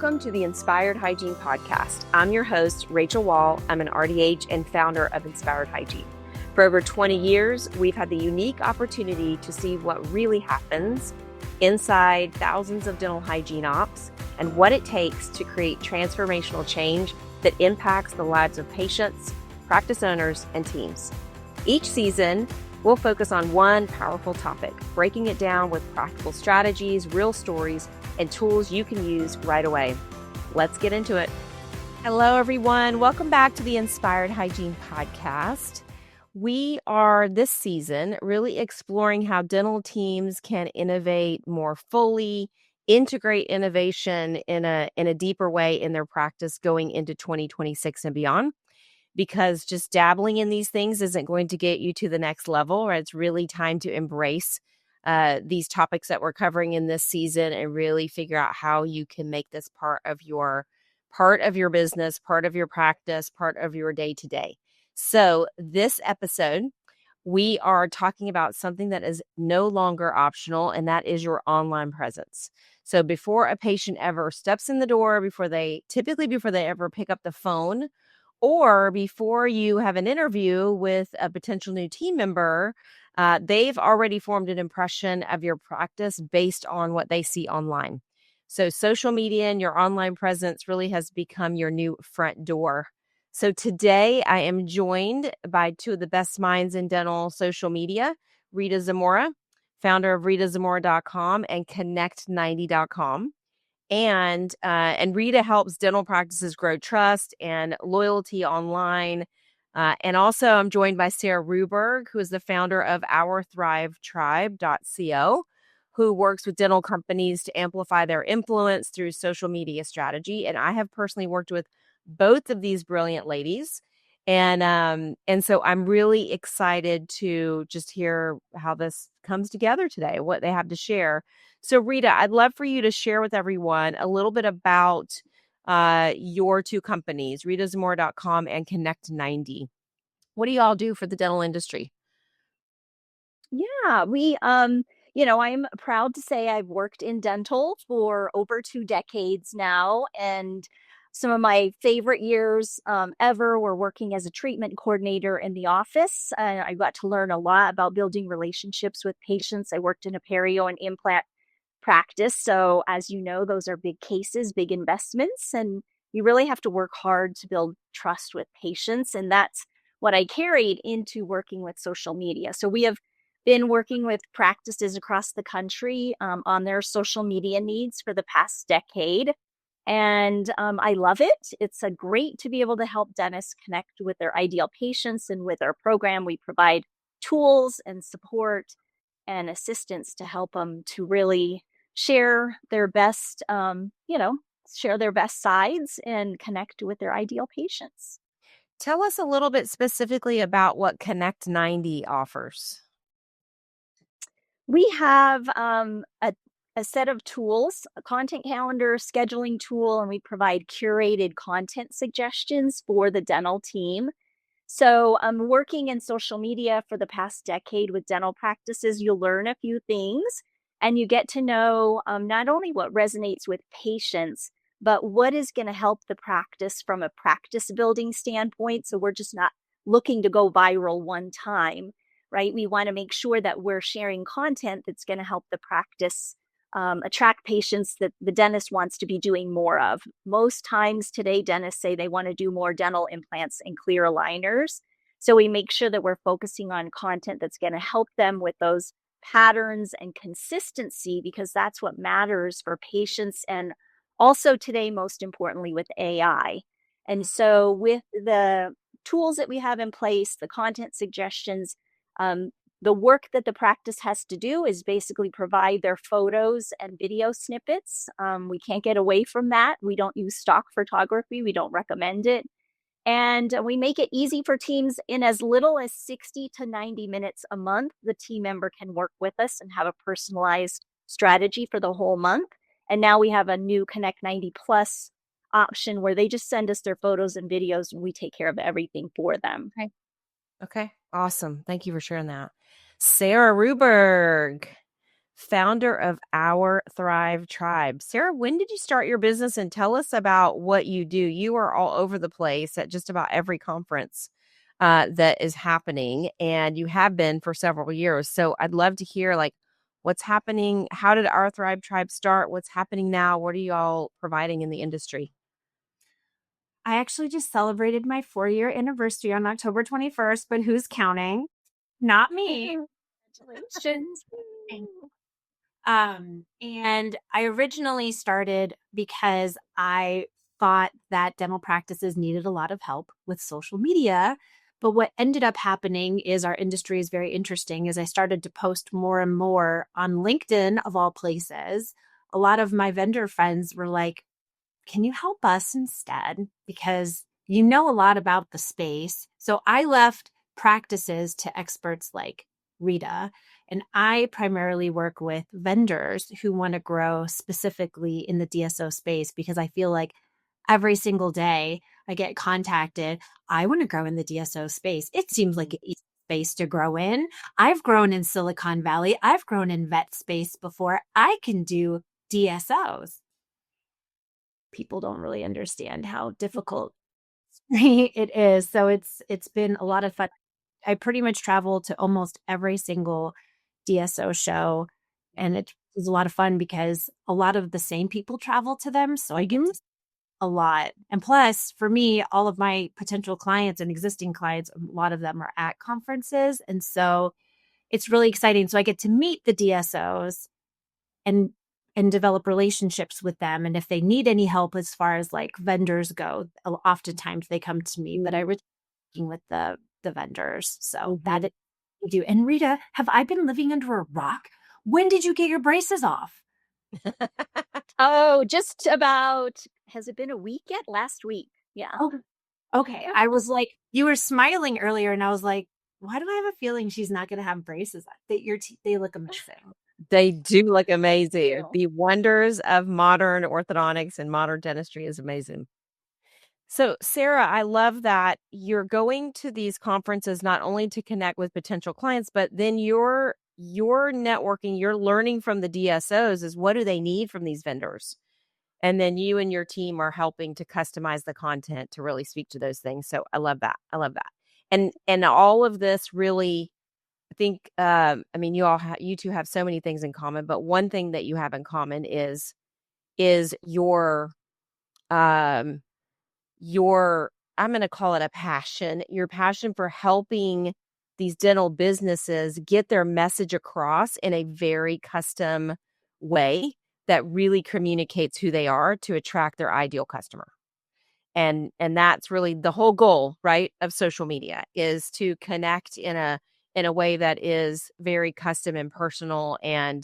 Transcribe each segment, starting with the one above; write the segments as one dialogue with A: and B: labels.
A: Welcome to the Inspired Hygiene Podcast. I'm your host, Rachel Wall. I'm an RDH and founder of Inspired Hygiene. For over 20 years, we've had the unique opportunity to see what really happens inside thousands of dental hygiene ops and what it takes to create transformational change that impacts the lives of patients, practice owners, and teams. Each season, we'll focus on one powerful topic, breaking it down with practical strategies, real stories, and tools you can use right away. Let's get into it. Hello, everyone. Welcome back to the Inspired Hygiene Podcast. We are this season really exploring how dental teams can innovate more fully, integrate innovation in a deeper way in their practice going into 2026 and beyond. Because just dabbling in these things isn't going to get you to the next level, right? It's really time to embrace these topics that we're covering in this season and really figure out how you can make this part of your business, part of your practice, part of your day-to-day. So this episode, we are talking about something that is no longer optional, and that is your online presence. So before a patient ever steps in the door, before they ever pick up the phone, or before you have an interview with a potential new team member, they've already formed an impression of your practice based on what they see online. So social media and your online presence really has become your new front door. So today I am joined by two of the best minds in dental social media, Rita Zamora, founder of ritazamora.com and connect90.com. And Rita helps dental practices grow trust and loyalty online. And also I'm joined by Sarah Ruberg, who is the founder of OurThriveTribe.co, who works with dental companies to amplify their influence through social media strategy. And I have personally worked with both of these brilliant ladies. And so I'm really excited to just hear how this comes together today, what they have to share. So Rita, I'd love for you to share with everyone a little bit about your two companies, ritazamora.com and Connect90. What do y'all do for the dental industry?
B: Yeah, I'm proud to say I've worked in dental for over 2 decades now. And some of my favorite years ever were working as a treatment coordinator in the office. I got to learn a lot about building relationships with patients. I worked in a perio and implant practice. So, as you know, those are big cases, big investments, and you really have to work hard to build trust with patients. And that's what I carried into working with social media. So, we have been working with practices across the country on their social media needs for the past decade. And I love it. It's a great to be able to help dentists connect with their ideal patients. And with our program, we provide tools and support and assistance to help them to really share their best, share their best sides and connect with their ideal patients.
A: Tell us a little bit specifically about what Connect90 offers.
B: We have a set of tools, a content calendar, scheduling tool, and we provide curated content suggestions for the dental team. So, working in social media for the past decade with dental practices, you'll learn a few things and you get to know not only what resonates with patients, but what is going to help the practice from a practice building standpoint. So, we're just not looking to go viral one time, right? We want to make sure that we're sharing content that's going to help the practice attract patients that the dentist wants to be doing more of. Most times today, dentists say they want to do more dental implants and clear aligners. So we make sure that we're focusing on content that's going to help them with those patterns and consistency, because that's what matters for patients. And also today, most importantly, with AI. And so with the tools that we have in place, the content suggestions, the work that the practice has to do is basically provide their photos and video snippets. We can't get away from that. We don't use stock photography. We don't recommend it. And we make it easy for teams in as little as 60 to 90 minutes a month. The team member can work with us and have a personalized strategy for the whole month. And now we have a new Connect90 Plus option where they just send us their photos and videos and we take care of everything for them.
A: Okay. Awesome. Thank you for sharing that. Sarah Ruberg, founder of Our Thrive Tribe. Sarah, when did you start your business, and tell us about what you do? You are all over the place at just about every conference that is happening, and you have been for several years. So I'd love to hear like what's happening. How did Our Thrive Tribe start? What's happening now? What are you all providing in the industry?
C: I actually just celebrated my 4-year anniversary on October 21st, but who's counting? Not me. Congratulations. And I originally started because I thought that dental practices needed a lot of help with social media. But what ended up happening is our industry is very interesting. As I started to post more and more on LinkedIn, of all places, a lot of my vendor friends were like, can you help us instead? Because you know a lot about the space. So I left practices to experts like Rita, and I primarily work with vendors who want to grow specifically in the DSO space because I feel like every single day I get contacted. I want to grow in the DSO space. It seems like an easy space to grow in. I've grown in Silicon Valley. I've grown in vet space before. I can do DSOs. People don't really understand how difficult it is. So it's been a lot of fun. I pretty much travel to almost every single DSO show, and it was a lot of fun because a lot of the same people travel to them. So I get to see a lot. And plus, for me, all of my potential clients and existing clients, a lot of them are at conferences. And so it's really exciting. So I get to meet the DSOs and develop relationships with them. And if they need any help as far as like vendors go, oftentimes they come to me, but I was working with the vendors. So that we do. And Rita, have I been living under a rock? When did you get your braces off?
B: Oh, just about, has it been a week yet? Last week. Yeah.
C: Oh, okay. I was like, you were smiling earlier, and I was like, why do I have a feeling she's not going to have braces on? That your they look amazing.
A: They do look amazing.
B: Thank you.
A: The wonders of modern orthodontics and modern dentistry is amazing. So, Sarah, I love that you're going to these conferences not only to connect with potential clients, but then you're networking, you're learning from the DSOs is what do they need from these vendors? And then you and your team are helping to customize the content to really speak to those things. So I love that. I love that. And all of this really, I think, I mean, you two have so many things in common, but one thing that you have in common is um, your, I'm going to call it a passion, your passion for helping these dental businesses get their message across in a very custom way that really communicates who they are to attract their ideal customer. And that's really the whole goal, right, of social media is to connect in a way that is very custom and personal and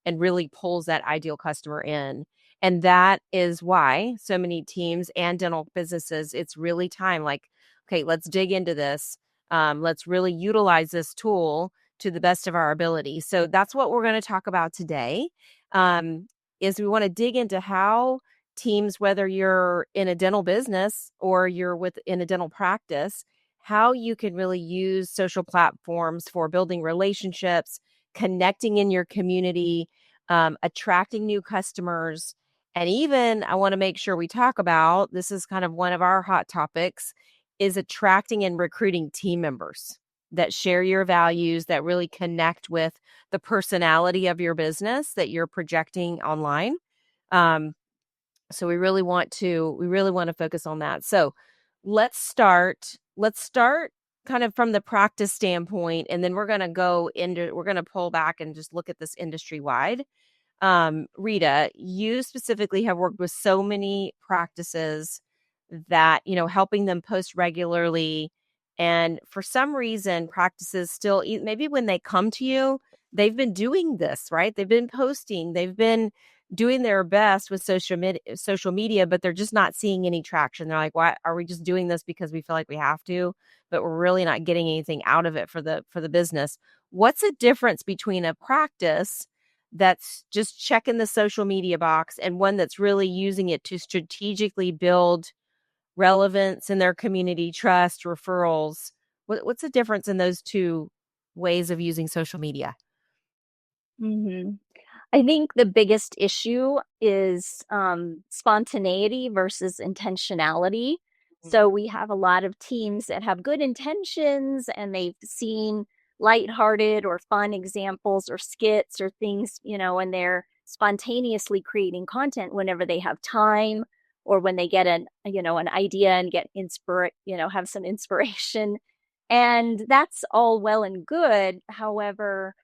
A: really pulls that ideal customer in. And that is why so many teams and dental businesses, it's really time like, okay, let's dig into this. Let's really utilize this tool to the best of our ability. So that's what we're going to talk about today. Is we want to dig into how teams, whether you're in a dental business or you're in a dental practice, how you can really use social platforms for building relationships, connecting in your community, attracting new customers. And even I want to make sure we talk about, this is kind of one of our hot topics, is attracting and recruiting team members that share your values, that really connect with the personality of your business that you're projecting online. So we really want to focus on that. So let's start kind of from the practice standpoint, and then we're going to pull back and just look at this industry wide. Rita, you specifically have worked with so many practices that, helping them post regularly. And for some reason, practices still, maybe when they come to you, they've been doing this, right? They've been posting, they've been doing their best with social media, but they're just not seeing any traction. They're like, why are we just doing this because we feel like we have to, but we're really not getting anything out of it for the business. What's the difference between a practice that's just checking the social media box and one that's really using it to strategically build relevance in their community, trust, referrals? What's the difference in those two ways of using social media?
B: Mhm. I think the biggest issue is spontaneity versus intentionality. So we have a lot of teams that have good intentions and they've seen lighthearted or fun examples or skits or things, and they're spontaneously creating content whenever they have time or when they get an idea and get have some inspiration. And that's all well and good. However,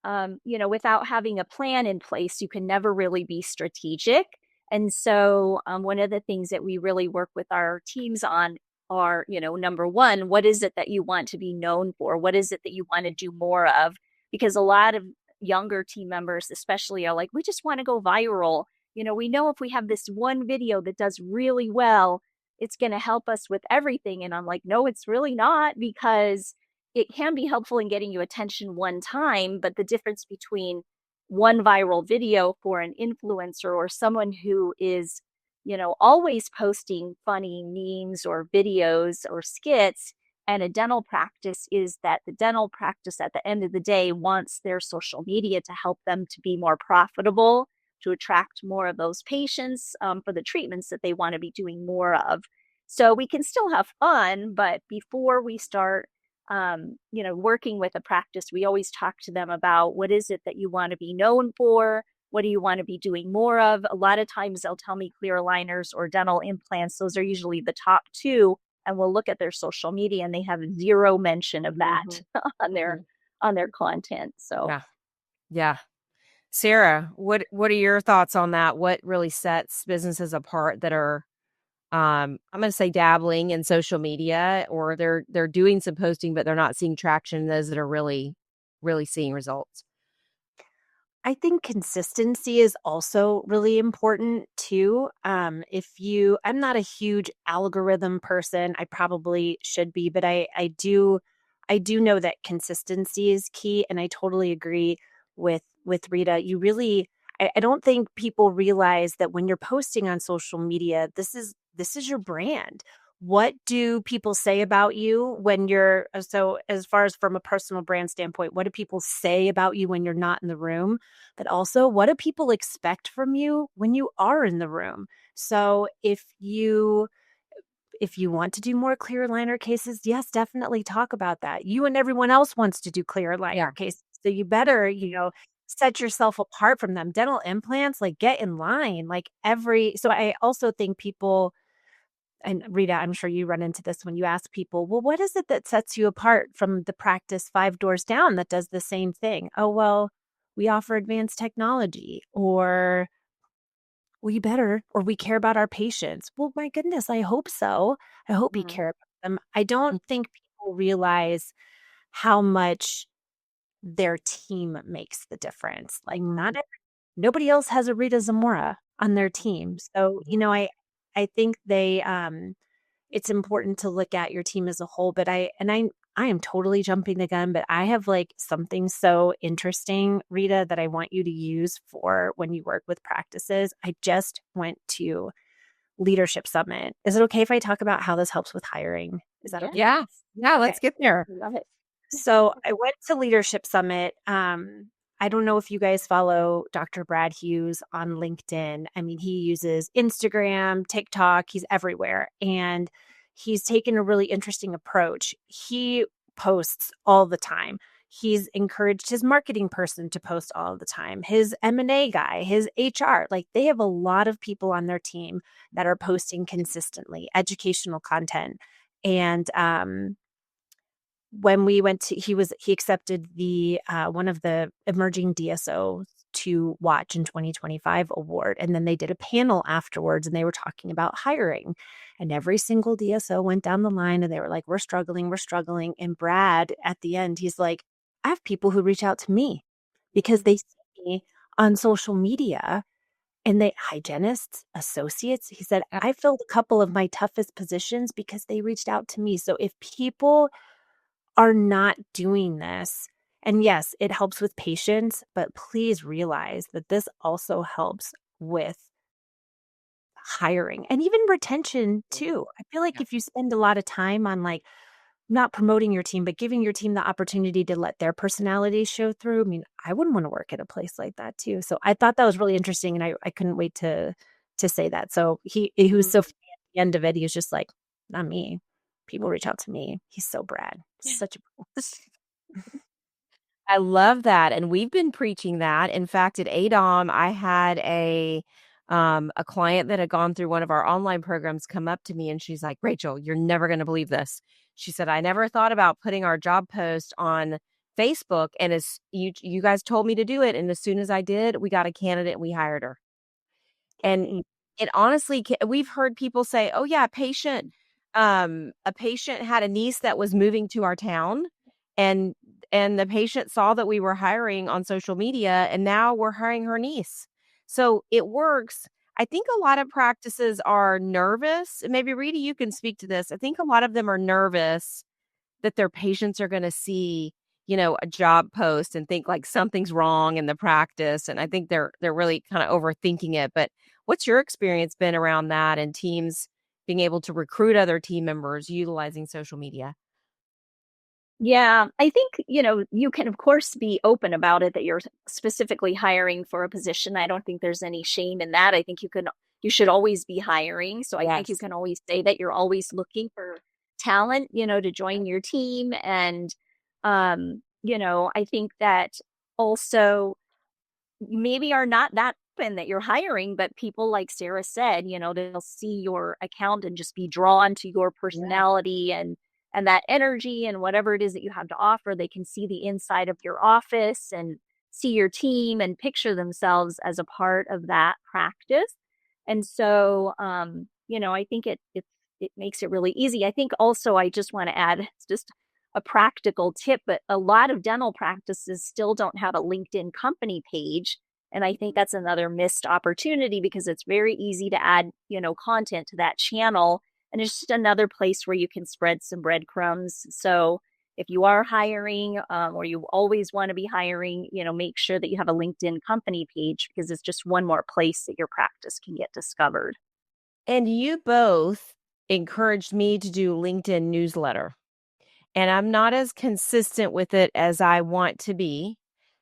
B: without having a plan in place, you can never really be strategic. And so, one of the things that we really work with our teams on are, number one, what is it that you want to be known for? What is it that you want to do more of? Because a lot of younger team members, especially, are like, we just want to go viral. We know if we have this one video that does really well, it's going to help us with everything. And I'm like, no, it's really not, because it can be helpful in getting you attention one time, but the difference between one viral video for an influencer or someone who is, always posting funny memes or videos or skits, and a dental practice is that the dental practice at the end of the day wants their social media to help them to be more profitable, to attract more of those patients for the treatments that they want to be doing more of. So we can still have fun, but before we start working with a practice, we always talk to them about what is it that you want to be known for? What do you want to be doing more of? A lot of times they'll tell me clear aligners or dental implants. Those are usually the top two. And we'll look at their social media and they have zero mention of that on their content. So
A: Yeah. Yeah. Sarah, what are your thoughts on that? What really sets businesses apart that are I'm going to say dabbling in social media, or they're doing some posting but they're not seeing traction, those that are really seeing results?
C: I think consistency is also really important too. I'm not a huge algorithm person. I probably should be, but I do know that consistency is key. And I totally agree with Rita. I don't think people realize that when you're posting on social media, this is your brand. What do people say about you when you're so as far as from a personal brand standpoint, what do people say about you when you're not in the room? But also, what do people expect from you when you are in the room? So if you want to do more clear aligner cases, yes, definitely talk about that. You and everyone else wants to do clear
A: Yeah.
C: aligner cases. So you better, set yourself apart from them. Dental implants, like get in line. So I also think people, and Rita, I'm sure you run into this when you ask people, well, what is it that sets you apart from the practice 5 doors down that does the same thing? Oh, well, we offer advanced technology, or we better, or we care about our patients. Well, my goodness, I hope so. I hope you
A: Mhm.
C: care about them. I don't think people realize how much their team makes the difference. Like nobody else has a Rita Zamora on their team. So, I think it's important to look at your team as a whole, but I am totally jumping the gun, but I have like something so interesting, Rita, that I want you to use for when you work with practices. I just went to Leadership Summit. Is it okay if I talk about how this helps with hiring? Is that
B: yeah,
C: okay?
A: Yeah. Yeah,
C: Okay.
A: let's get there.
B: love it.
C: So I went to Leadership Summit. I don't know if you guys follow Dr. Brad Hughes on LinkedIn. I mean, he uses Instagram, TikTok, he's everywhere. And he's taken a really interesting approach. He posts all the time. He's encouraged his marketing person to post all the time, his M&A guy, his HR. Like they have a lot of people on their team that are posting consistently educational content. And when we went to he accepted the one of the emerging DSOs to watch in 2025 award, and then they did a panel afterwards and they were talking about hiring, and every single DSO went down the line and they were like, we're struggling, and Brad at the end, he's like, I have people who reach out to me because they see me on social media, and they hygienists, associates, he said,
A: Yeah.
C: I filled a couple of my toughest positions because they reached out to me. So if people are not doing this, and yes, it helps with patients, but please realize that this also helps with hiring and even retention too. I feel like
A: Yeah.
C: if you spend a lot of time on like not promoting your team, but giving your team the opportunity to let their personality show through. I mean, I wouldn't want to work at a place like that too. So I thought that was really interesting, and I couldn't wait to say that. So he was so funny at the end of it. He was just like, not me. People reach out to me. He's so Brad. Such a
A: I love that. And we've been preaching that. In fact, at ADOM, I had a client that had gone through one of our online programs come up to me and she's like, Rachel, you're never going to believe this. She said, I never thought about putting our job post on Facebook. And as you guys told me to do it. And as soon as I did, we got a candidate and we hired her. And it honestly, we've heard people say, oh yeah, a patient had a niece that was moving to our town and the patient saw that we were hiring on social media and now we're hiring her niece. So it works. I think a lot of practices are nervous. And maybe Rita, you can speak to this. I think a lot of them are nervous that their patients are going to see, a job post and think like something's wrong in the practice. And I think they're really kind of overthinking it. But what's your experience been around that and teams being able to recruit other team members utilizing social media?
B: Yeah, I think, you can, of course, be open about it that you're specifically hiring for a position. I don't think there's any shame in that. I think you should always be hiring. So I think you
A: Yes.
B: can always say that you're always looking for talent, to join your team. And, I think that also maybe are not that open that you're hiring, but people, like Sarah said, they'll see your account and just be drawn to your personality and that energy and whatever it is that you have to offer. They can see the inside of your office and see your team and picture themselves as a part of that practice. And so, I think it makes it really easy. I think also I just want to add, it's just a practical tip, but a lot of dental practices still don't have a LinkedIn company page. And I think that's another missed opportunity because it's very easy to add, content to that channel. And it's just another place where you can spread some breadcrumbs. So if you are hiring or you always want to be hiring, make sure that you have a LinkedIn company page because it's just one more place that your practice can get discovered.
A: And you both encouraged me to do LinkedIn newsletter. And I'm not as consistent with it as I want to be.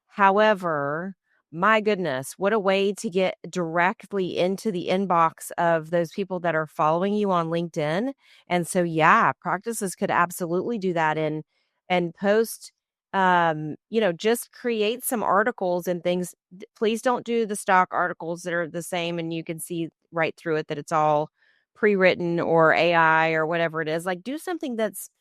A: However, my goodness, what a way to get directly into the inbox of those people that are following you on LinkedIn. And so, yeah, practices could absolutely do that and post, just create some articles and things. Please don't do the stock articles that are the same and you can see right through it that it's all pre-written or AI or whatever it is. Like do something that's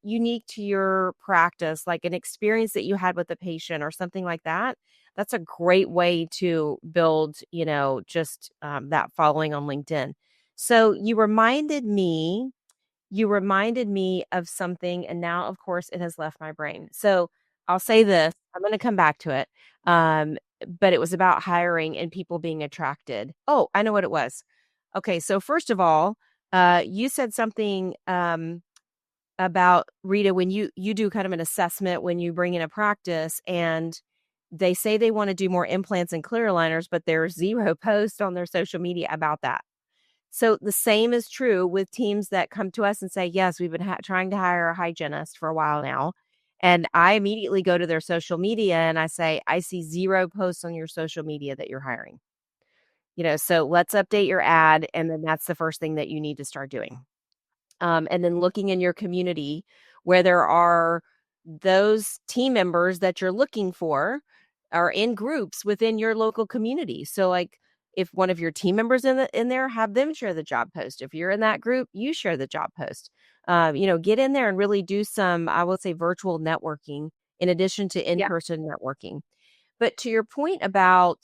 A: unique to your practice, like an experience that you had with a patient or something like that. That's a great way to build, just that following on LinkedIn. So you reminded me of something, and now, of course, it has left my brain. So I'll say this, I'm going to come back to it. But it was about hiring and people being attracted. Oh, I know what it was. Okay. So first of all, you said something, about Rita, when you do kind of an assessment when you bring in a practice and they say they want to do more implants and clear aligners, but there's zero post on their social media about that. So the same is true with teams that come to us and say, yes, we've been trying to hire a hygienist for a while now. And I immediately go to their social media and I say, I see zero posts on your social media that you're hiring. So let's update your ad. And then that's the first thing that you need to start doing. And then looking in your community where there are those team members that you're looking for are in groups within your local community. So like if one of your team members in there, have them share the job post. If you're in that group, you share the job post. Get in there and really do some, I would say, virtual networking in addition to in-person networking. But to your point about,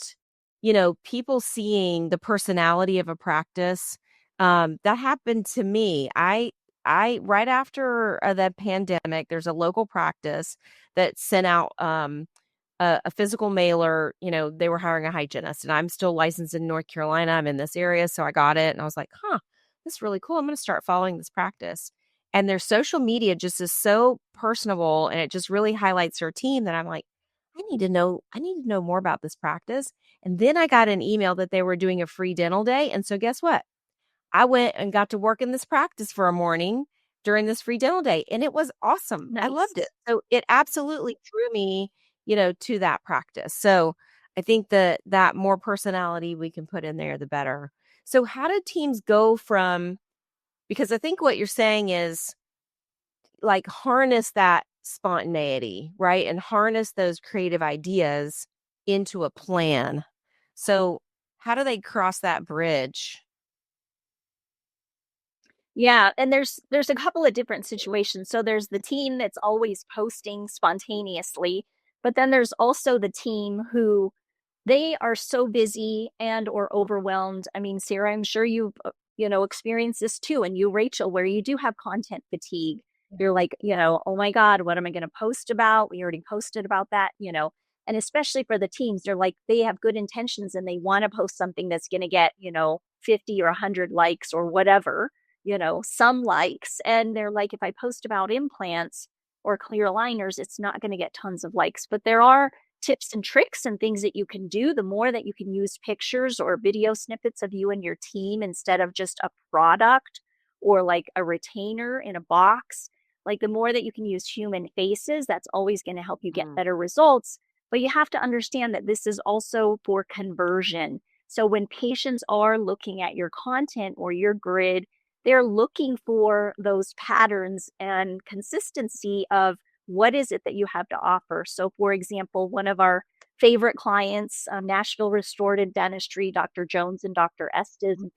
A: people seeing the personality of a practice, that happened to me. I right after the pandemic, there's a local practice that sent out a physical mailer. They were hiring a hygienist, and I'm still licensed in North Carolina. I'm in this area, so I got it, and I was like, "Huh, this is really cool. I'm going to start following this practice." And their social media just is so personable, and it just really highlights their team that I'm like, I need to know more about this practice. And then I got an email that they were doing a free dental day, and so guess what? I went and got to work in this practice for a morning, during this free dental day. And it was awesome. I loved it. So it absolutely drew me, to that practice. So I think that more personality we can put in there, the better. So how do teams go from, because I think what you're saying is like harness that spontaneity, right? And harness those creative ideas into a plan. So how do they cross that bridge?
B: Yeah, and there's a couple of different situations. So there's the team that's always posting spontaneously, but then there's also the team who they are so busy and or overwhelmed. I mean, Sarah, I'm sure you've experienced this too, and you, Rachel, where you do have content fatigue. You're like, oh my God, what am I going to post about? We already posted about that. And especially for the teams, they're like, they have good intentions and they want to post something that's going to get, 50 or 100 likes or whatever, some likes. And they're like, if I post about implants or clear aligners, it's not going to get tons of likes. But there are tips and tricks and things that you can do. The more that you can use pictures or video snippets of you and your team instead of just a product or like a retainer in a box, like the more that you can use human faces, that's always going to help you get better results. But you have to understand that this is also for conversion. So when patients are looking at your content or your grid, they're looking for those patterns and consistency of what is it that you have to offer. So, for example, one of our favorite clients, Nashville Restorative Dentistry, Dr. Jones and Dr. Estes in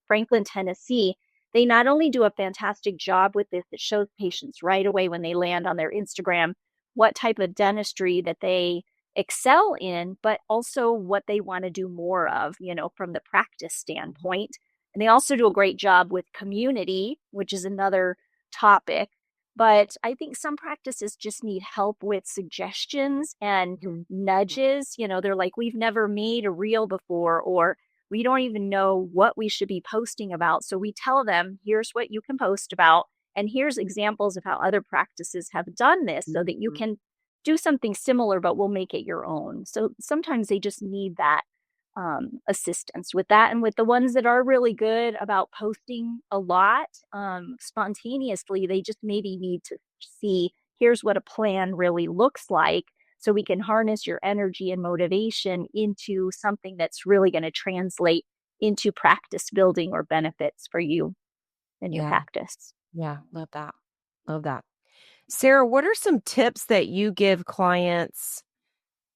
B: Franklin, Tennessee, they not only do a fantastic job with this, it shows patients right away when they land on their Instagram what type of dentistry that they excel in, but also what they want to do more of, from the practice standpoint. And they also do a great job with community, which is another topic. But I think some practices just need help with suggestions and nudges. They're like, we've never made a reel before, or we don't even know what we should be posting about. So we tell them, here's what you can post about. And here's examples of how other practices have done this so that you can do something similar, but we'll make it your own. So sometimes they just need that assistance with that. And with the ones that are really good about posting a lot spontaneously, they just maybe need to see, here's what a plan really looks like so we can harness your energy and motivation into something that's really going to translate into practice building or benefits for you and your practice.
A: Yeah, love that. Love that. Sarah, what are some tips that you give clients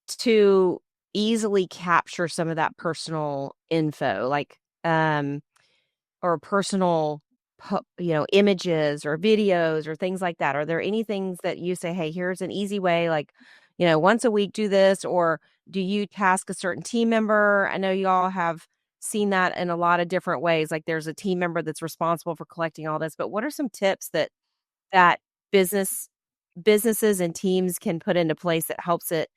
A: to easily capture some of that personal info, like or personal images or videos or things like that? Are there any things that you say, hey, here's an easy way, like once a week do this? Or do you task a certain team member? I know y'all have seen that in a lot of different ways, like there's a team member that's responsible for collecting all this, but what are some tips that businesses and teams can put into place that helps it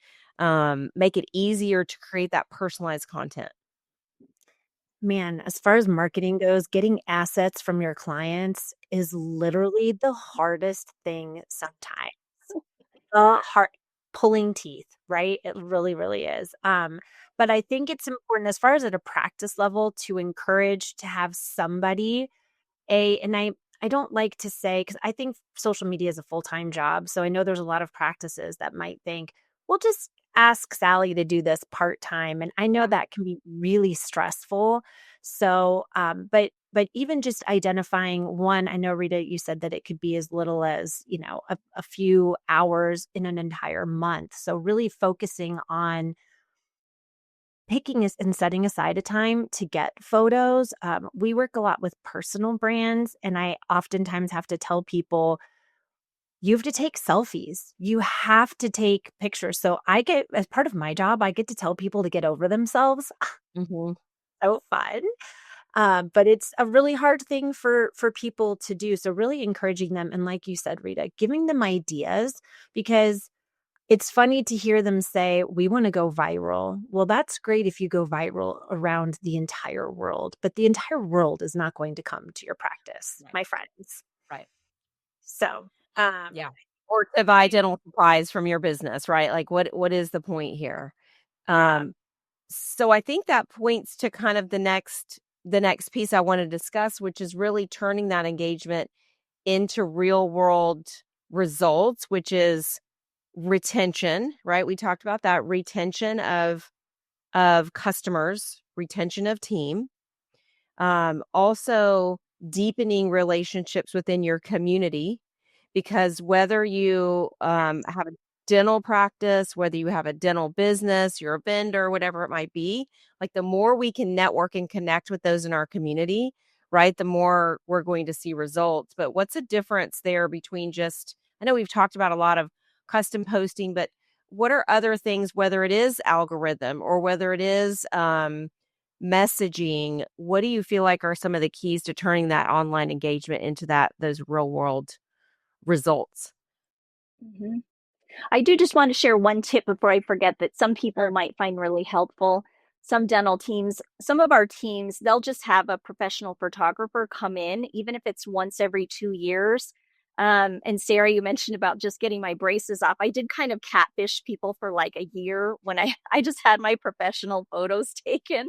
A: make it easier to create that personalized content?
C: Man, as far as marketing goes, getting assets from your clients is literally the hardest thing sometimes. The hard pulling teeth, right? It really, really is. But I think it's important as far as at a practice level to encourage to have somebody and I don't like to say, because I think social media is a full-time job. So I know there's a lot of practices that might think, we'll just ask Sally to do this part-time. And I know that can be really stressful. So, but even just identifying one, I know, Rita, you said that it could be as little as, a few hours in an entire month. So really focusing on picking and setting aside a time to get photos. We work a lot with personal brands, and I oftentimes have to tell people, you have to take selfies. You have to take pictures. So as part of my job, I get to tell people to get over themselves. So fun. But it's a really hard thing for people to do. So really encouraging them. And like you said, Rita, giving them ideas, because it's funny to hear them say, we want to go viral. Well, that's great if you go viral around the entire world, but the entire world is not going to come to your practice, my friends.
A: Right.
C: So,
A: yeah. Or to buy dental supplies from your business, right? Like what is the point here? So I think that points to kind of the next piece I want to discuss, which is really turning that engagement into real world results, which is retention, right? We talked about that retention of customers, retention of team, also deepening relationships within your community, because whether you have a dental practice, whether you have a dental business, you're a vendor, whatever it might be, like the more we can network and connect with those in our community, right, the more we're going to see results. But what's the difference there between just, I know we've talked about a lot of custom posting, but what are other things, whether it is algorithm or whether it is messaging, what do you feel like are some of the keys to turning that online engagement into those real world results?
B: Mhm. I do just want to share one tip before I forget that some people might find really helpful. Some dental teams, some of our teams, they'll just have a professional photographer come in, even if it's once every 2 years. And Sarah, you mentioned about just getting my braces off. I did kind of catfish people for like a year when I just had my professional photos taken.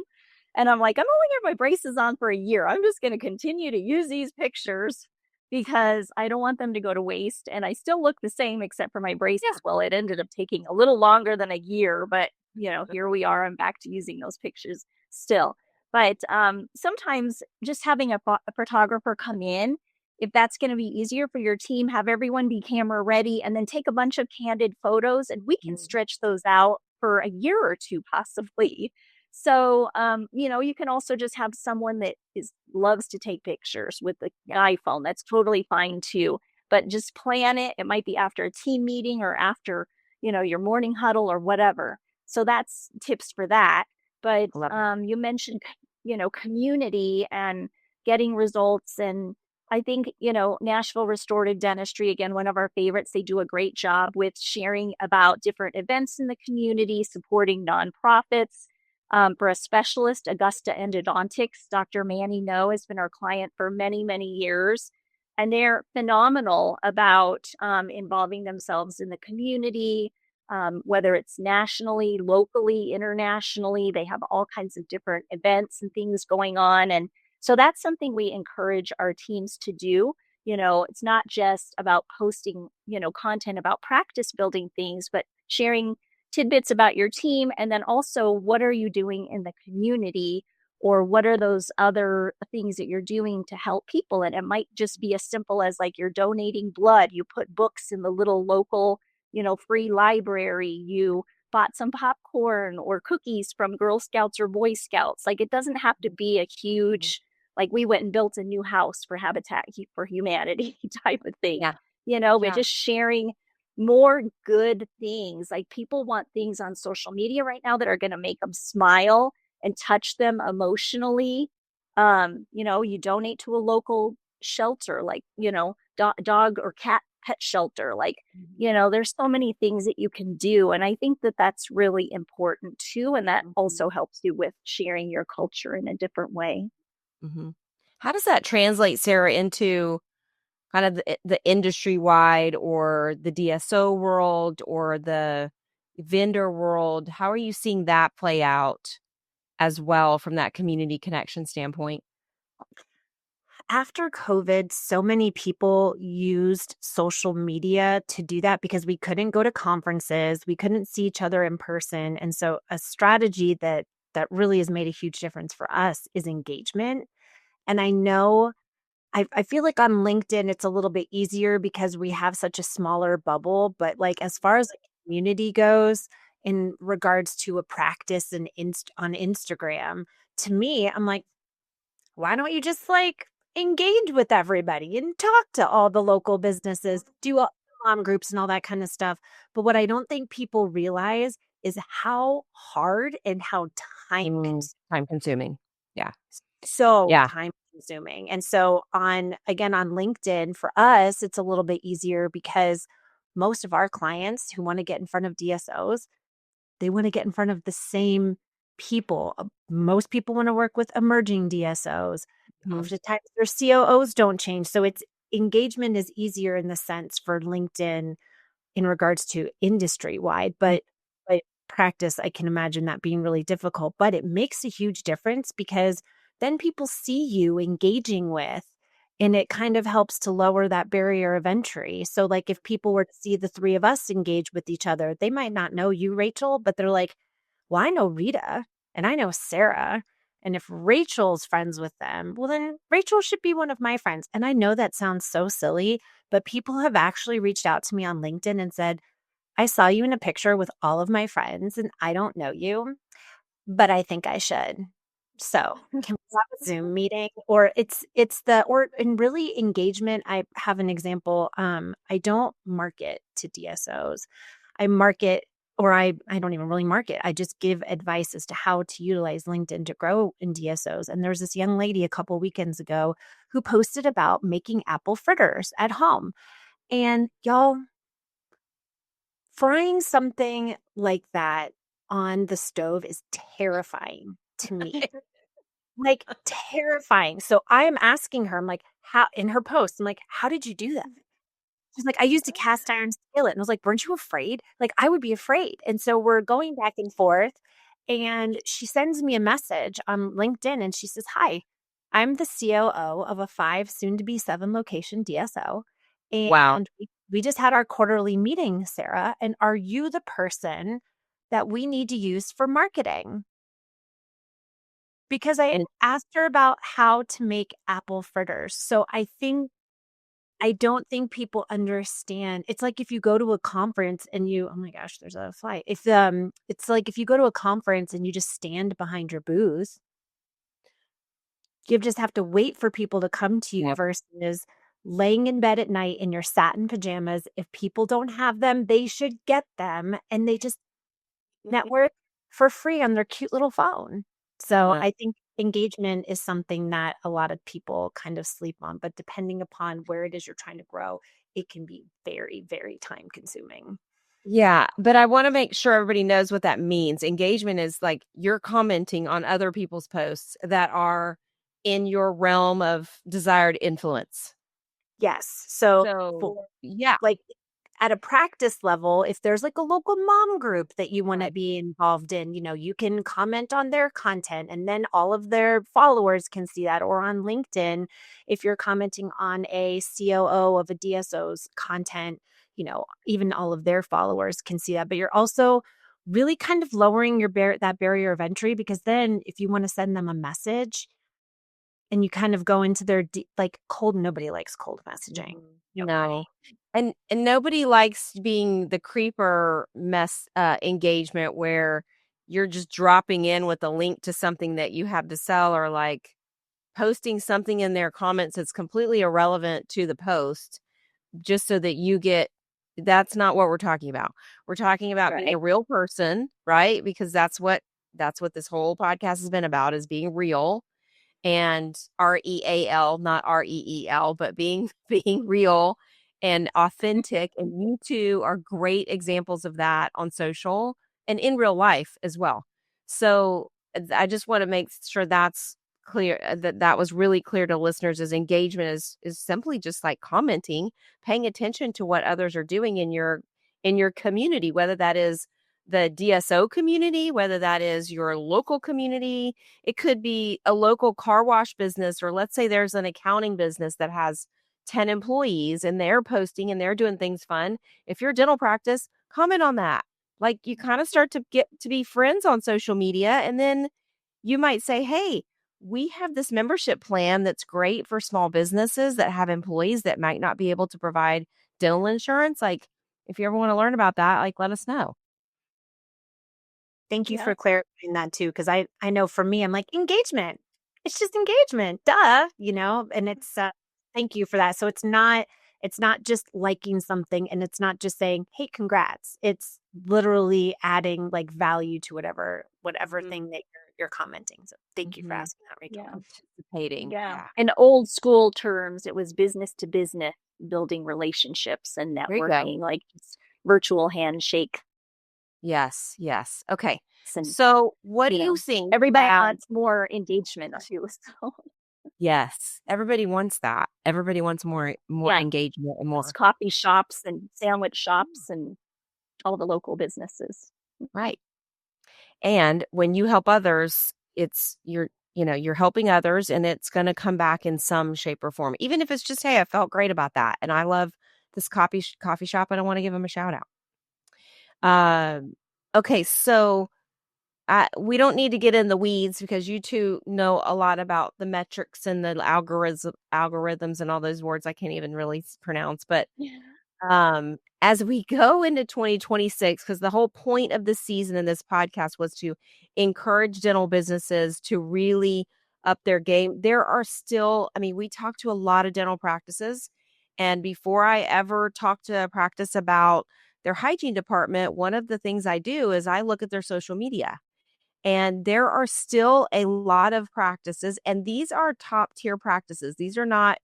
B: And I'm like, I'm only got my braces on for a year. I'm just going to continue to use these pictures because I don't want them to go to waste. And I still look the same except for my braces.
A: Yeah.
B: Well, it ended up taking a little longer than a year, but here we are. I'm back to using those pictures still. But sometimes just having a photographer come in, if that's going to be easier for your team, have everyone be camera ready and then take a bunch of candid photos and we can stretch those out for a year or two, possibly. So, you can also just have someone that loves to take pictures with the iPhone. That's totally fine too. But just plan it. It might be after a team meeting or after, your morning huddle or whatever. So that's tips for that. But
A: Love it.
B: you mentioned, community and getting results. And I think, Nashville Restorative Dentistry, again, one of our favorites, they do a great job with sharing about different events in the community, supporting nonprofits. For a specialist, Augusta Endodontics, Dr. Manny No has been our client for many, many years. And they're phenomenal about involving themselves in the community, whether it's nationally, locally, internationally. They have all kinds of different events and things going on. And so that's something we encourage our teams to do. It's not just about posting, content about practice building things, but sharing tidbits about your team. And then also, what are you doing in the community? Or what are those other things that you're doing to help people? And it might just be as simple as like you're donating blood, you put books in the little local, free library, you bought some popcorn or cookies from Girl Scouts or Boy Scouts. Like it doesn't have to be a huge, like we went and built a new house for Habitat for Humanity type of thing.
A: Yeah.
B: We're just sharing more good things. Like people want things on social media right now that are going to make them smile and touch them emotionally. You donate to a local shelter, like, dog or cat pet shelter. Like, there's so many things that you can do. And I think that that's really important too. And that also helps you with sharing your culture in a different way.
A: Mm-hmm. How does that translate, Sarah, into kind of the industry wide or the DSO world or the vendor world? How are you seeing that play out as well from that community connection standpoint?
C: After COVID, so many people used social media to do that because we couldn't go to conferences, we couldn't see each other in person. And so a strategy that really has made a huge difference for us is engagement. And I know I feel like on LinkedIn it's a little bit easier because we have such a smaller bubble, but like as far as the community goes in regards to a practice and on Instagram, to me, I'm like, why don't you just like engage with everybody and talk to all the local businesses, do all mom groups and all that kind of stuff. But what I don't think people realize is how hard and how time
A: Time consuming. Yeah.
C: so
A: Yeah.
C: time consuming. And so on LinkedIn for us, it's a little bit easier because most of our clients who want to get in front of DSOs, they want to get in front of the same people. Most people want to work with emerging DSOs. Oftentimes their COOs don't change. So it's engagement is easier in the sense for LinkedIn in regards to industry wide, but practice, I can imagine that being really difficult, but it makes a huge difference because then people see you engaging with And it kind of helps to lower that barrier of entry. So like if people were to see the three of us engage with each other, they might not know you, Rachel, but they're like, well, I know Rita and I know Sarah. And if Rachel's friends with them, well, then Rachel should be one of my friends. And I know that sounds so silly, but people have actually reached out to me on LinkedIn and said, I saw you in a picture with all of my friends and I don't know you, but I think I should. So can we have a Zoom meeting? Or and really engagement. I have an example. I don't market to DSOs. I market or I don't even really market. I just give advice as to how to utilize LinkedIn to grow in DSOs. And there was this young lady a couple weekends ago who posted about making apple fritters at home. And y'all, frying something like that on the stove is terrifying to me. Like terrifying. So I am asking her, I'm like, how in her post, I'm like, how did you do that? She's like, I used a cast iron skillet. And I was like, weren't you afraid? Like, I would be afraid. And so we're going back and forth. And she sends me a message on LinkedIn and she says, hi, I'm the COO of a 5, soon to be 7 location DSO.
A: Wow.
C: And we just had our quarterly meeting, Sarah. And are you the person that we need to use for marketing? Because I
A: And
C: asked her about how to make apple fritters. So I don't think people understand. It's like if you go to a conference and you, oh my gosh, there's a fly. If it's like if you go to a conference and you just stand behind your booth, you just have to wait for people to come to you
A: yep.
C: versus laying in bed at night in your satin pajamas. If people don't have them, they should get them and they just network for free on their cute little phone. So
A: Yeah.
C: I think engagement is something that a lot of people kind of sleep on, but depending upon where it is you're trying to grow, it can be very, very time consuming.
A: Yeah, but I want to make sure everybody knows what that means. Engagement is like you're commenting on other people's posts that are in your realm of desired influence.
C: Yes. So
A: So,
C: for
A: yeah.
C: like at a practice level, if there's like a local mom group that you want to
A: Right.
C: be involved in, you can comment on their content and then all of their followers can see that. Or on LinkedIn, if you're commenting on a COO of a DSO's content, even all of their followers can see that. But you're also really kind of lowering that barrier of entry because then if you want to send them a message and you kind of go into their like cold, nobody likes cold messaging.
A: No. And nobody likes being the creeper engagement where you're just dropping in with a link to something that you have to sell or like posting something in their comments that's completely irrelevant to the post just so that you get that's not what we're talking about. We're talking about being a
B: Right.
A: real person, right? Because that's what this whole podcast has been about is being real and REAL, not REEL, but being being real and authentic. And you two are great examples of that on social and in real life as well. So I just want to make sure that's clear that was really clear to listeners as engagement is simply just like commenting, paying attention to what others are doing in your community, whether that is the DSO community, whether that is your local community, it could be a local car wash business, or let's say there's an accounting business that has 10 employees and they're posting and they're doing things fun. If you're a dental practice, comment on that. Like you kind of start to get to be friends on social media. And then you might say, hey, we have this membership plan that's great for small businesses that have employees that might not be able to provide dental insurance. Like if you ever want to learn about that, like let us know.
C: Thank you
B: Yeah.
C: for clarifying that too, because I know for me, I'm like engagement. It's just engagement, duh, and it's thank you for that. So it's not just liking something, and it's not just saying, hey, congrats. It's literally adding like value to whatever
A: Mhm.
C: thing that you're commenting. So thank you for
A: Mhm.
C: asking that, Rachel.
B: Yeah.
A: Participating.
B: Yeah.
A: Yeah.
B: In old school terms, it was business to business, building relationships and
A: There you go.
B: networking, like just virtual handshake.
A: Yes. Yes. Okay.
B: And,
A: So what do you think?
B: everybody wants more engagement too. So,
A: Yes, everybody wants that. Everybody wants more
B: yeah,
A: engagement and
B: those
A: more
B: coffee shops and sandwich shops and all the local businesses.
A: right. And when you help others, you're helping others, and it's going to come back in some shape or form. Even if it's just, hey, I felt great about that, and I love this coffee shop, and I want to give them a shout out. Okay, so we don't need to get in the weeds because you two know a lot about the metrics and the algorithms and all those words I can't even really pronounce. But as we go into 2026, because the whole point of this season and this podcast was to encourage dental businesses to really up their game. There are still, we talk to a lot of dental practices, and before I ever talk to a practice about their hygiene department, one of the things I do is I look at their social media. And there are still a lot of practices, and these are top tier practices. These are not,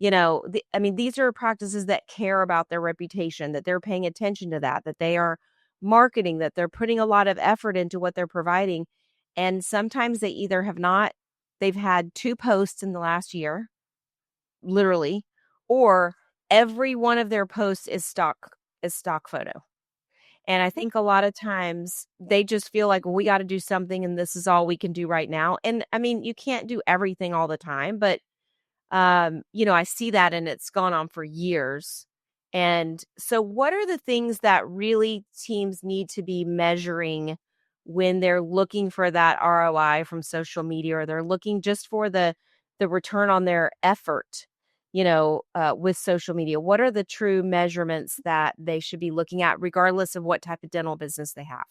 A: these are practices that care about their reputation, that they're paying attention to that they are marketing, that they're putting a lot of effort into what they're providing. And sometimes they've had 2 posts in the last year, literally, or every one of their posts is stock photo. And I think a lot of times they just feel like, well, we got to do something and this is all we can do right now. And you can't do everything all the time, but I see that, and it's gone on for years. And so what are the things that really teams need to be measuring when they're looking for that ROI from social media, or they're looking just for the return on their effort, with social media? What are the true measurements that they should be looking at, regardless of what type of dental business they have?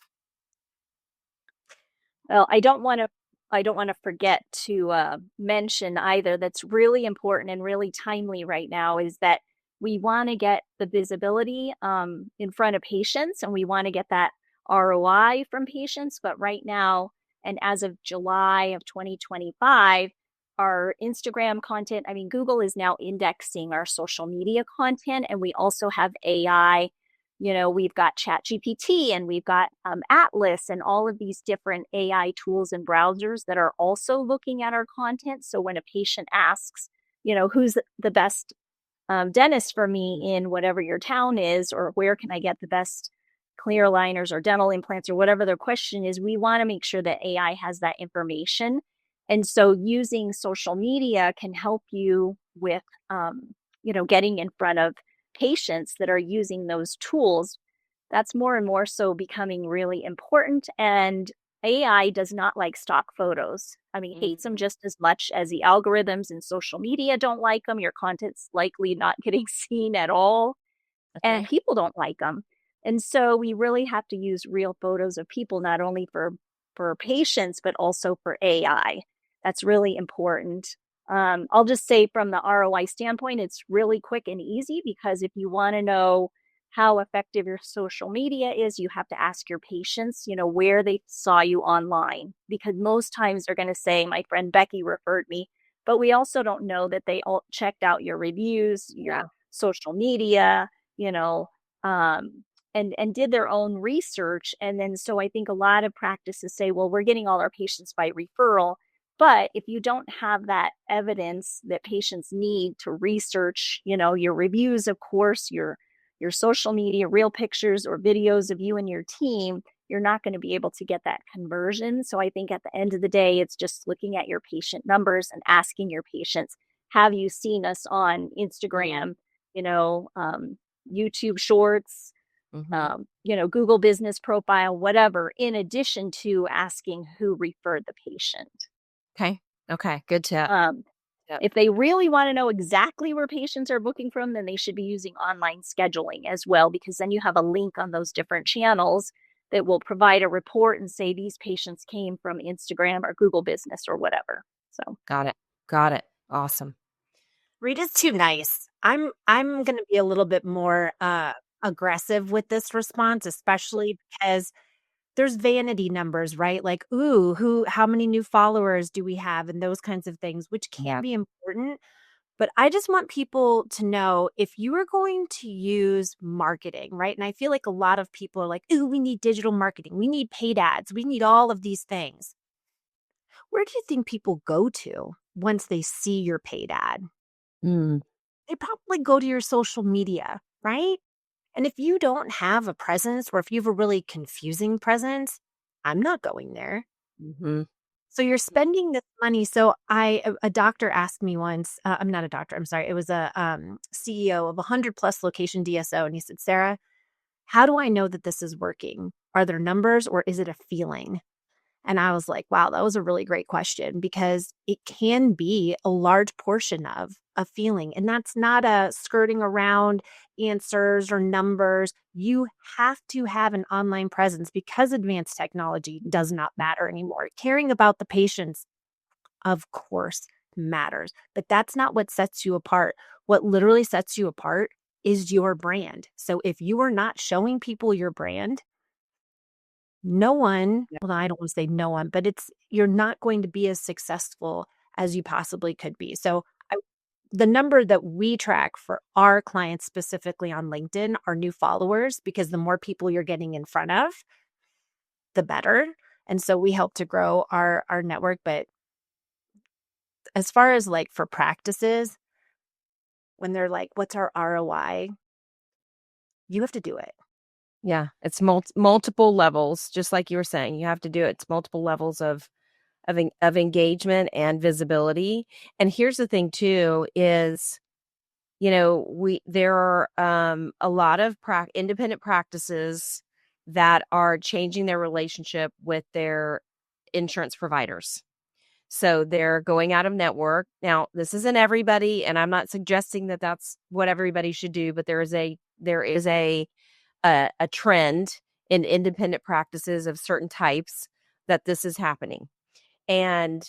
B: Well, I don't want to forget to mention either that's really important and really timely right now is that we want to get the visibility in front of patients, and we want to get that ROI from patients. But right now, and as of July of 2025, our Instagram content, Google is now indexing our social media content, and we also have AI. We've got ChatGPT, and we've got Atlas, and all of these different AI tools and browsers that are also looking at our content. So when a patient asks, who's the best dentist for me in whatever your town is, or where can I get the best clear aligners or dental implants, or whatever their question is, we want to make sure that AI has that information. And so using social media can help you with, getting in front of patients that are using those tools. That's more and more so becoming really important. And AI does not like stock photos. Hates them just as much as the algorithms and social media don't like them. Your content's likely not getting seen at all, and people don't like them. And so we really have to use real photos of people, not only for patients, but also for AI. That's really important. I'll just say from the ROI standpoint, it's really quick and easy, because if you want to know how effective your social media is, you have to ask your patients, where they saw you online, because most times they're going to say, my friend Becky referred me, but we also don't know that they all checked out your reviews, your social media, and did their own research. And then, so I think a lot of practices say, well, we're getting all our patients by referral. But if you don't have that evidence that patients need to research, your reviews, of course, your social media, real pictures or videos of you and your team, you're not going to be able to get that conversion. So I think at the end of the day, it's just looking at your patient numbers and asking your patients, have you seen us on Instagram, YouTube Shorts, Google Business Profile, whatever, in addition to asking who referred the patient.
A: Okay. Good tip.
B: If they really want to know exactly where patients are booking from, then they should be using online scheduling as well, because then you have a link on those different channels that will provide a report and say these patients came from Instagram or Google Business or whatever. So
A: Got it. Awesome.
C: Rita's too nice. I'm going to be a little bit more aggressive with this response, especially because there's vanity numbers, right? Like, how many new followers do we have, and those kinds of things, which can be important. But I just want people to know, if you are going to use marketing, right? And I feel like a lot of people are like, we need digital marketing. We need paid ads. We need all of these things. Where do you think people go to once they see your paid ad? They probably go to your social media, right? And if you don't have a presence, or if you have a really confusing presence, I'm not going there. So you're spending this money. So a doctor asked me once, I'm not a doctor, I'm sorry. It was a CEO of a 100+ location DSO. And he said, Sarah, how do I know that this is working? Are there numbers or is it a feeling? And I was like, wow, that was a really great question because it can be a large portion of a feeling. And that's not a skirting around answers or numbers. You have to have an online presence because advanced technology does not matter anymore. Caring about the patients, of course, matters, but that's not what sets you apart. What literally sets you apart is your brand. So if you are not showing people your brand, no one,
A: Yeah.
C: well, I don't want to say no one, but you're not going to be as successful as you possibly could be. So the number that we track for our clients specifically on LinkedIn are new followers, because the more people you're getting in front of, the better. And so we help to grow our network. But as far as like for practices, when they're like, what's our ROI? You have to do it.
A: Yeah, it's multiple levels, just like you were saying. You have to do it. It's multiple levels of engagement and visibility. And here's the thing too is, there are a lot of independent practices that are changing their relationship with their insurance providers. So they're going out of network. Now, this isn't everybody, and I'm not suggesting that that's what everybody should do, but there is a trend in independent practices of certain types that this is happening. And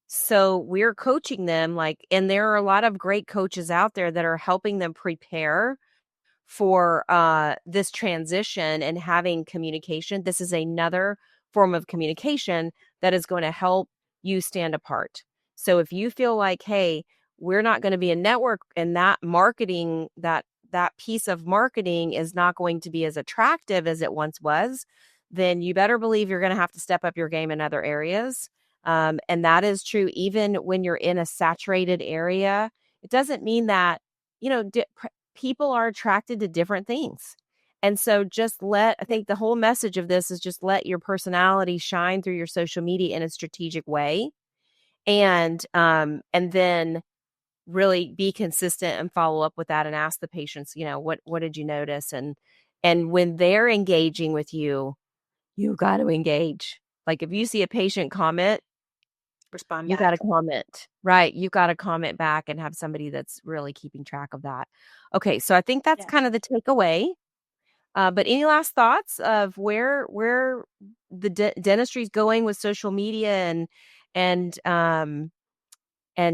A: so we're coaching them and there are a lot of great coaches out there that are helping them prepare for this transition and having communication. This is another form of communication that is going to help you stand apart. So if you feel like, hey, we're not going to be a network and that piece of marketing is not going to be as attractive as it once was, then you better believe you're going to have to step up your game in other areas. And that is true even when you're in a saturated area. It doesn't mean that, people are attracted to different things. And so I think the whole message of this is just let your personality shine through your social media in a strategic way. And then really be consistent and follow up with that and ask the patients, what did you notice? And when they're engaging with you, you got to engage. Like if you see a patient comment,
C: Respond
A: you
C: back.
A: got to comment, right? You got to comment back and have somebody that's really keeping track of that. Okay, so I think that's kind of the takeaway. But any last thoughts of where the dentistry is going with social media and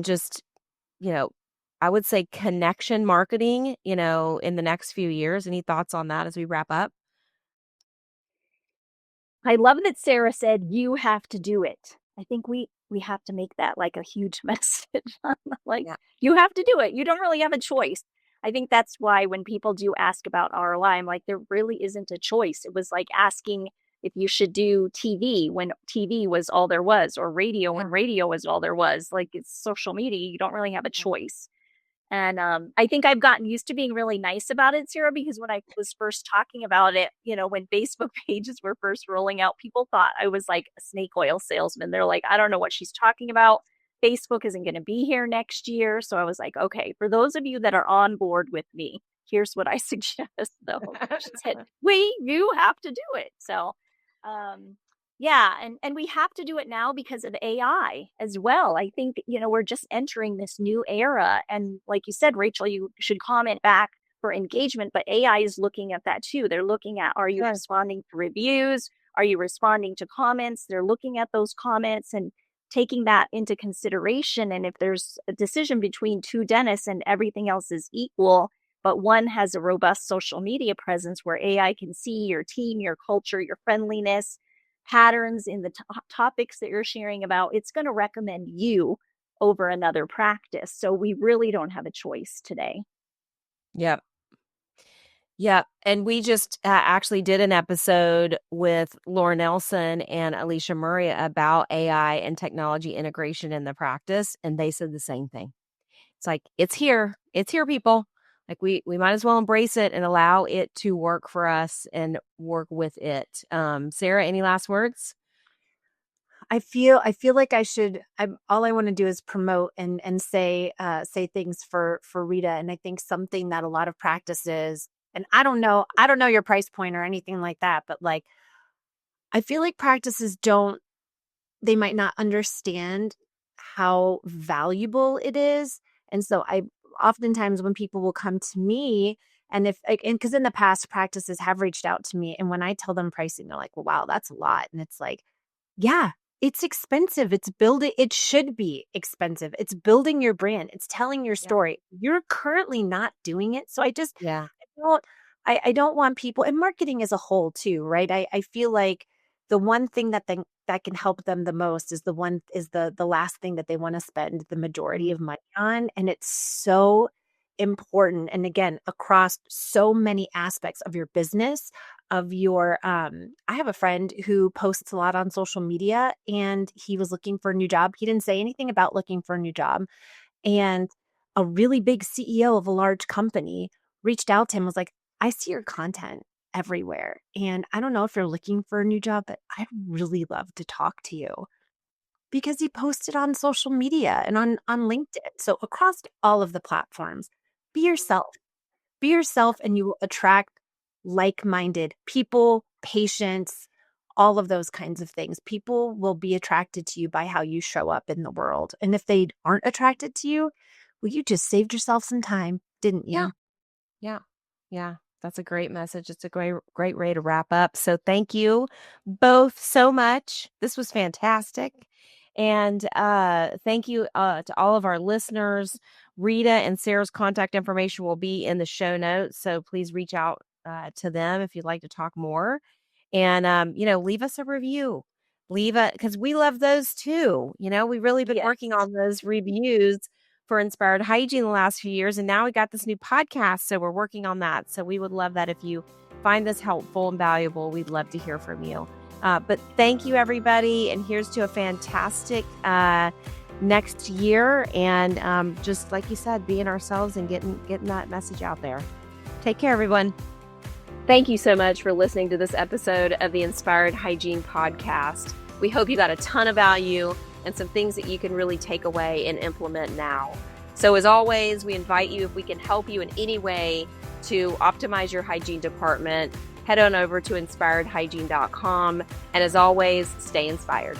A: just, I would say connection marketing, in the next few years? Any thoughts on that as we wrap up?
B: I love that Sarah said, "You have to do it." I think we have to make that like a huge message. Like,
A: Yeah.
B: you have to do it. You don't really have a choice. I think that's why when people do ask about ROI, I'm like, there really isn't a choice. It was like asking if you should do TV when TV was all there was, or radio when radio was all there was. Like, it's social media. You don't really have a choice. And I think I've gotten used to being really nice about it, Sarah, because when I was first talking about it, when Facebook pages were first rolling out, people thought I was like a snake oil salesman. They're like, I don't know what she's talking about. Facebook isn't going to be here next year. So I was like, okay, for those of you that are on board with me, here's what I suggest, though. She said, you have to do it. So, yeah, and we have to do it now because of AI as well. I think, we're just entering this new era. And like you said, Rachel, you should comment back for engagement, but AI is looking at that too. They're looking at, are you
A: Sure.
B: responding to reviews? Are you responding to comments? They're looking at those comments and taking that into consideration. And if there's a decision between two dentists and everything else is equal, but one has a robust social media presence where AI can see your team, your culture, your friendliness, patterns in the topics that you're sharing about, it's going to recommend you over another practice. So we really don't have a choice today.
A: Yep. Yeah, and we just actually did an episode with Laura Nelson and Alicia Murray about AI and technology integration in the practice, and they said the same thing. It's like, it's here, people. Like we might as well embrace it and allow it to work for us and work with it. Sarah, any last words?
C: I feel like all I want to do is promote and say things for Rita. And I think something that a lot of practices, and I don't know your price point or anything like that, but like, I feel like practices they might not understand how valuable it is. And so oftentimes when people will come to me, and because in the past practices have reached out to me, and when I tell them pricing, they're like, well, wow, that's a lot. And it's like, yeah, it's expensive. It should be expensive. It's building your brand. It's telling your story. You're currently not doing it. So
A: Yeah.
C: I don't want people, and marketing as a whole too, right? I feel like the one thing that can help them the most is the last thing that they want to spend the majority of money on. And it's so important. And again, across so many aspects of your business, of your I have a friend who posts a lot on social media, and he was looking for a new job. He didn't say anything about looking for a new job. And a really big CEO of a large company reached out to him, was like, I see your content everywhere. And I don't know if you're looking for a new job, but I'd really love to talk to you, because he posted on social media and on LinkedIn. So across all of the platforms, be yourself. Be yourself, and you will attract like-minded people, patients, all of those kinds of things. People will be attracted to you by how you show up in the world. And if they aren't attracted to you, well, you just saved yourself some time, didn't you?
A: Yeah. Yeah. Yeah. That's a great message. It's a great way to wrap up. So thank you both so much. This was fantastic. And thank you to all of our listeners. Rita and Sarah's contact information will be in the show notes. So please reach out to them if you'd like to talk more. And, leave us a review. Because we love those too. We've really been working on those reviews for Inspired Hygiene the last few years. And now we got this new podcast. So we're working on that. So we would love that. If you find this helpful and valuable, we'd love to hear from you. But thank you, everybody. And here's to a fantastic next year. And just like you said, being ourselves and getting that message out there. Take care, everyone. Thank you so much for listening to this episode of the Inspired Hygiene Podcast. We hope you got a ton of value and some things that you can really take away and implement now. So as always, we invite you, if we can help you in any way to optimize your hygiene department, head on over to inspiredhygiene.com. And as always, stay inspired.